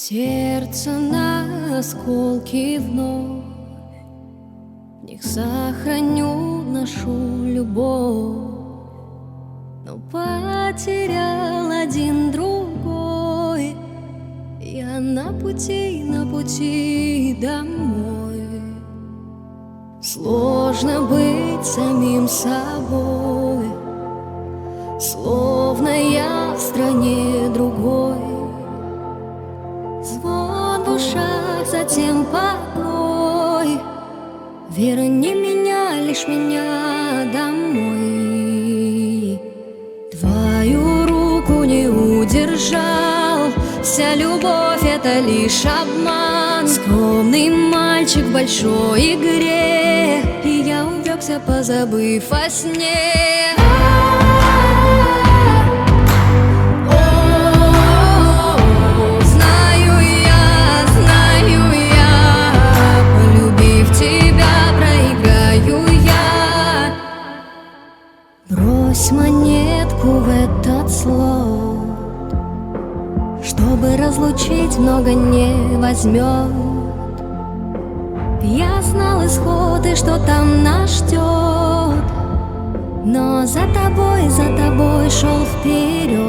Сердце на осколки вновь, в них сохраню нашу любовь, но потерял один другой. Я на пути домой. Сложно быть самим собой, словно я в стране другой. Звон в ушах, затем покой. Верни меня, лишь меня домой. Твою руку не удержал, вся любовь — это лишь обман. Скромный мальчик в большой игре, и я увлекся, позабыв о сне. Брось монетку в этот слот, чтобы разлучить, много не возьмет. Я знал исход и что там нас ждет, но за тобой шел вперед.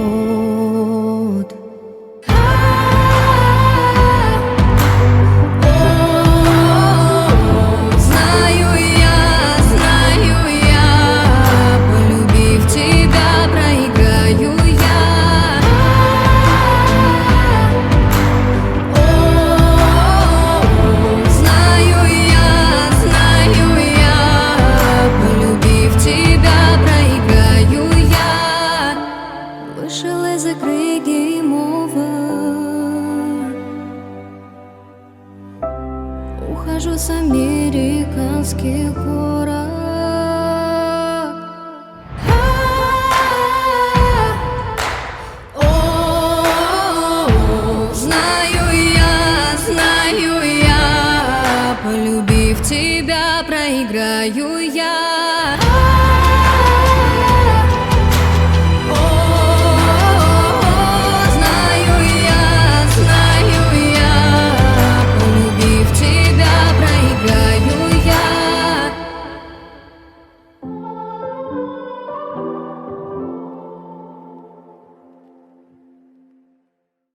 Вышел из игры Game Over. Ухожу с американских горок. Знаю я, полюбив тебя, проиграю